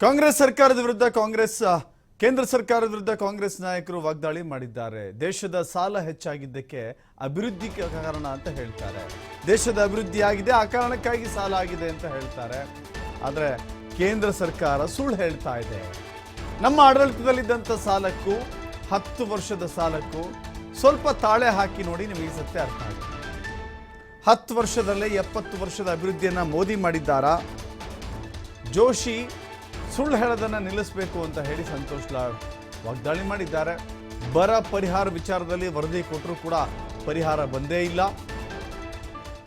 ಕಾಂಗ್ರೆಸ್ ಸರ್ಕಾರದ ವಿರುದ್ಧ ಕೇಂದ್ರ ಸರ್ಕಾರದ ವಿರುದ್ಧ ಕಾಂಗ್ರೆಸ್ ನಾಯಕರು ವಾಗ್ದಾಳಿ ಮಾಡಿದ್ದಾರೆ. ದೇಶದ ಸಾಲ ಹೆಚ್ಚಾಗಿದ್ದಕ್ಕೆ ಅಭಿವೃದ್ಧಿ ಕಾರಣ ಅಂತ ಹೇಳ್ತಾರೆ. ದೇಶದ ಅಭಿವೃದ್ಧಿ ಆಗಿದೆ, ಆ ಕಾರಣಕ್ಕಾಗಿ ಸಾಲ ಆಗಿದೆ ಅಂತ ಹೇಳ್ತಾರೆ. ಆದರೆ ಕೇಂದ್ರ ಸರ್ಕಾರ ಸುಳ್ಳು ಹೇಳ್ತಾ ಇದೆ. ನಮ್ಮ ಆಡಳಿತದಲ್ಲಿದ್ದಂಥ ಸಾಲಕ್ಕೂ 10 ವರ್ಷದ ಸಾಲಕ್ಕೂ ಸ್ವಲ್ಪ ತಾಳೆ ಹಾಕಿ ನೋಡಿ, ನಿಮಗೆ ಸತ್ಯ ಅರ್ಥ ಆಗುತ್ತೆ. 10 ವರ್ಷದಲ್ಲೇ 70 ವರ್ಷದ ಅಭಿವೃದ್ಧಿಯನ್ನ ಮೋದಿ ಮಾಡಿದ್ದಾರಾ? ಜೋಶಿ ಸುಳ್ಳು ಹೇಳೋದನ್ನು ನಿಲ್ಲಿಸಬೇಕು ಅಂತ ಹೇಳಿ ಸಂತೋಷ್ ಲಾಡ್ ವಾಗ್ದಾಳಿ ಮಾಡಿದ್ದಾರೆ. ಬರ ಪರಿಹಾರ ವಿಚಾರದಲ್ಲಿ ವರದಿ ಕೊಟ್ಟರೂ ಕೂಡ ಪರಿಹಾರ ಬಂದೇ ಇಲ್ಲ.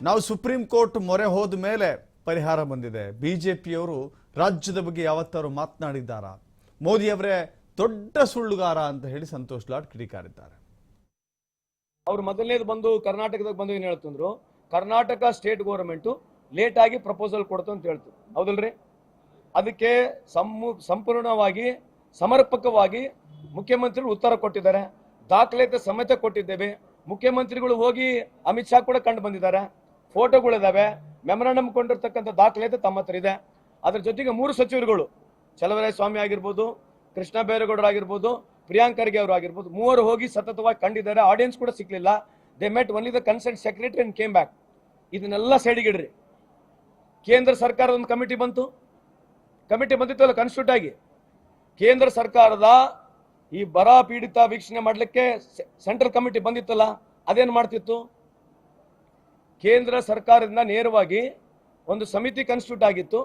ನಾವು ಸುಪ್ರೀಂ ಕೋರ್ಟ್ ಮೊರೆ ಹೋದ ಮೇಲೆ ಪರಿಹಾರ ಬಂದಿದೆ. ಬಿಜೆಪಿಯವರು ರಾಜ್ಯದ ಬಗ್ಗೆ ಯಾವತ್ತಾರು ಮಾತನಾಡಿದ್ದಾರಾ? ಮೋದಿಯವರೇ ದೊಡ್ಡ ಸುಳ್ಳುಗಾರ ಅಂತ ಹೇಳಿ ಸಂತೋಷ್ ಲಾಡ್ ಕಿಡಿಕಾರಿದ್ದಾರೆ. ಅವ್ರು ಮೊದಲನೇದು ಬಂದು ಕರ್ನಾಟಕದಾಗ ಬಂದು ಏನು ಹೇಳ್ತಂದ್ರು, ಕರ್ನಾಟಕ ಸ್ಟೇಟ್ ಗೌರ್ಮೆಂಟು ಲೇಟ್ ಆಗಿ ಪ್ರಪೋಸಲ್ ಕೊಡ್ತು ಅಂತ ಹೇಳ್ತು. ಹೌದಲ್ರಿ? ಅದಕ್ಕೆ ಸಂಪೂರ್ಣವಾಗಿ ಸಮರ್ಪಕವಾಗಿ ಮುಖ್ಯಮಂತ್ರಿಗಳು ಉತ್ತರ ಕೊಟ್ಟಿದ್ದಾರೆ. ದಾಖಲಾತಿ ಸಮೇತ ಕೊಟ್ಟಿದ್ದೇವೆ. ಮುಖ್ಯಮಂತ್ರಿಗಳು ಹೋಗಿ ಅಮಿತ್ ಶಾ ಕೂಡ ಕಂಡು ಬಂದಿದ್ದಾರೆ. ಫೋಟೋಗಳಿದಾವೆ, ಮೆಮೊರಾಂಡಮ್ ಕೊಂಡಿರ್ತಕ್ಕಂಥ ದಾಖಲಾತಿ ತಮ್ಮ ಹತ್ರ ಇದೆ. ಅದ್ರ ಜೊತೆಗೆ 3 ಸಚಿವರುಗಳು, ಚಲವರಾಯ ಸ್ವಾಮಿ ಆಗಿರ್ಬೋದು, ಕೃಷ್ಣ ಬೈರೇಗೌಡರು ಆಗಿರ್ಬೋದು, ಪ್ರಿಯಾಂಕ್ ಖರ್ಗೆ ಅವರು ಆಗಿರ್ಬೋದು, 3 ಹೋಗಿ ಸತತವಾಗಿ ಕಂಡಿದ್ದಾರೆ. ಆಡಿಯನ್ಸ್ ಕೂಡ ಸಿಕ್ಲಿಲ್ಲ. They met only the concern secretary and came back. ಇದನ್ನೆಲ್ಲ ಸೈಡಿಗಿಡ್ರಿ. ಕೇಂದ್ರ ಸರ್ಕಾರದ ಒಂದು ಕಮಿಟಿ ಬಂದಿತ್ತಲ್ಲ ಕಾನ್ಸ್ಟಿಟ್ಯೂಟ್ ಆಗಿ. ಕೇಂದ್ರ ಸರ್ಕಾರದ ಈ ಬರ ಪೀಡಿತ ವೀಕ್ಷಣೆ ಮಾಡಲಿಕ್ಕೆ ಸೆಂಟ್ರಲ್ ಕಮಿಟಿ ಬಂದಿತ್ತಲ್ಲ, ಅದೇನು ಮಾಡ್ತಿತ್ತು? ಕೇಂದ್ರ ಸರ್ಕಾರದಿಂದ ನೇರವಾಗಿ ಒಂದು ಸಮಿತಿ ಕಾನ್ಸ್ಟಿಟ್ಯೂಟ್ ಆಗಿತ್ತು.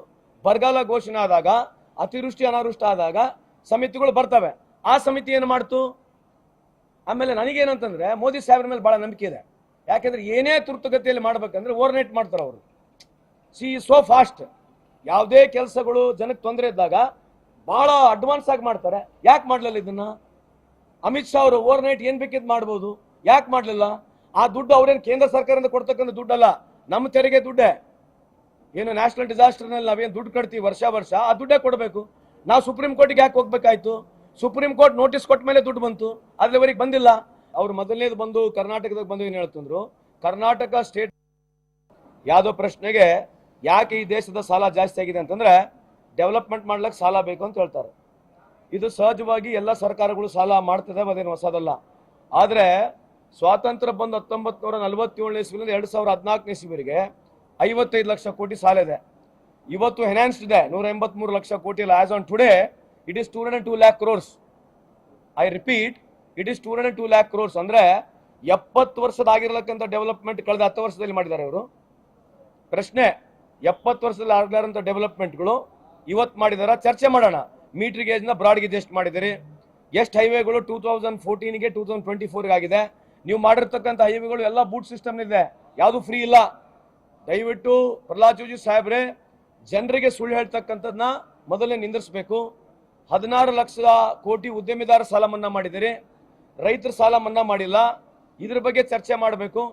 ಬರಗಾಲ ಘೋಷಣೆ ಆದಾಗ, ಅತಿವೃಷ್ಟಿ ಅನಾವೃಷ್ಟಿ ಆದಾಗ ಸಮಿತಿಗಳು ಬರ್ತವೆ. ಆ ಸಮಿತಿ ಏನು ಮಾಡ್ತು? ಆಮೇಲೆ ನನಗೇನಂತಂದ್ರೆ ಮೋದಿ ಸಾಹೇಬ್ರ ಮೇಲೆ ಬಹಳ ನಂಬಿಕೆ ಇದೆ. ಯಾಕೆಂದ್ರೆ ಏನೇ ತುರ್ತುಗತಿಯಲ್ಲಿ ಮಾಡ್ಬೇಕಂದ್ರೆ ಓವರ್ನೈಟ್ ಮಾಡ್ತಾರೆ ಅವರು. See so fast. ಯಾವುದೇ ಕೆಲಸಗಳು ಜನಕ್ಕೆ ತೊಂದರೆ ಇದ್ದಾಗ ಬಹಳ ಅಡ್ವಾನ್ಸ್ ಆಗಿ ಮಾಡ್ತಾರೆ. ಯಾಕೆ ಮಾಡ್ಲಿಲ್ಲ ಇದನ್ನ? ಅಮಿತ್ ಶಾ ಅವರು ಓವರ್ನೈಟ್ ಏನ್ ಬೇಕಿದ್ ಮಾಡ್ಬೋದು, ಯಾಕೆ ಮಾಡ್ಲಿಲ್ಲ? ಆ ದುಡ್ಡು ಅವ್ರೇನು ಕೇಂದ್ರ ಸರ್ಕಾರದಿಂದ ಕೊಡ್ತಕ್ಕಂಥ ದುಡ್ಡಲ್ಲ, ನಮ್ಮ ತೆರಿಗೆ ದುಡ್ಡೇ. ಏನು ನ್ಯಾಷನಲ್ ಡಿಸಾಸ್ಟರ್ ನಲ್ಲಿ ನಾವೇನು ದುಡ್ಡು ಕಟ್ತೀವಿ ವರ್ಷ ಆ ದುಡ್ಡೇ ಕೊಡಬೇಕು. ನಾವು ಸುಪ್ರೀಂ ಕೋರ್ಟ್ಗೆ ಯಾಕೆ ಹೋಗ್ಬೇಕಾಯ್ತು? ಸುಪ್ರೀಂ ಕೋರ್ಟ್ ನೋಟಿಸ್ ಕೊಟ್ಟ ಮೇಲೆ ದುಡ್ಡು ಬಂತು, ಅಲ್ಲಿವರೆಗೆ ಬಂದಿಲ್ಲ. ಅವ್ರು ಮೊದಲನೇದು ಬಂದು ಕರ್ನಾಟಕದಾಗ ಬಂದು ಏನು ಹೇಳ್ತಂದ್ರು, ಕರ್ನಾಟಕ ಸ್ಟೇಟ್ ಯಾವುದೋ ಪ್ರಶ್ನೆಗೆ ಯಾಕೆ ಈ ದೇಶದ ಸಾಲ ಜಾಸ್ತಿ ಆಗಿದೆ ಅಂತಂದ್ರೆ ಡೆವಲಪ್ಮೆಂಟ್ ಮಾಡ್ಲಿಕ್ಕೆ ಸಾಲ ಬೇಕು ಅಂತ ಹೇಳ್ತಾರೆ. ಇದು ಸಹಜವಾಗಿ ಎಲ್ಲ ಸರ್ಕಾರಗಳು ಸಾಲ ಮಾಡ್ತದೆ, ಅದೇನು ಹೊಸದಲ್ಲ. ಆದ್ರೆ ಸ್ವಾತಂತ್ರ್ಯ ಬಂದು 1947 ಇಸ್ವಿಯಿಂದ 2014 ಇಸ್ವಿವರೆಗೆ 55 ಲಕ್ಷ ಕೋಟಿ ಸಾಲ ಇದೆ. ಇವತ್ತು ಎನ್ಹಾನ್ಸ್ಡ್ ಇದೆ, 183 ಲಕ್ಷ ಕೋಟಿ ಇಲ್ಲ. As on today it is 202 lakh crores. I repeat, it is 202 lakh crores. ಅಂದ್ರೆ 70 ವರ್ಷದ ಆಗಿರತಕ್ಕಂಥ ಡೆವಲಪ್ಮೆಂಟ್ ಕಳೆದ 10 ವರ್ಷದಲ್ಲಿ ಮಾಡಿದ್ದಾರೆ ಅವರು. ಪ್ರಶ್ನೆ, 70 ವರ್ಷದಲ್ಲಿ ಆಗಿರೋಂಥ ಡೆವಲಪ್ಮೆಂಟ್ಗಳು ಇವತ್ತು ಮಾಡಿದಾರ? ಚರ್ಚೆ ಮಾಡೋಣ. ಮೀಟರ್ ಗೇಜ್ ನ ಬ್ರಾಡ್ ಗೇಜ್ ಎಷ್ಟು ಮಾಡಿದಿರಿ? ಎಷ್ಟು ಹೈವೇಗಳು 2014ಗೆ 2024ಗೆ ಆಗಿದೆ? ನೀವು ಮಾಡಿರ್ತಕ್ಕಂಥ ಹೈವೇಗಳು ಎಲ್ಲ ಬೂಟ್ ಸಿಸ್ಟಮ್ ಇದೆ, ಯಾವುದು ಫ್ರೀ ಇಲ್ಲ. ದಯವಿಟ್ಟು ಪ್ರಹ್ಲಾದ್ ಜೋಶಿ ಸಾಹೇಬ್ರೆ, ಜನರಿಗೆ ಸುಳ್ಳು ಹೇಳ್ತಕ್ಕಂಥದ್ದನ್ನ ಮೊದಲೇ ನಿಂದಿರಿಸಬೇಕು. 16 ಲಕ್ಷ ಕೋಟಿ ಉದ್ಯಮಿದಾರ ಸಾಲ ಮನ್ನಾ ಮಾಡಿದಿರಿ, ರೈತರ ಸಾಲ ಮನ್ನಾ ಮಾಡಿಲ್ಲ. ಇದ್ರ ಬಗ್ಗೆ ಚರ್ಚೆ ಮಾಡಬೇಕು.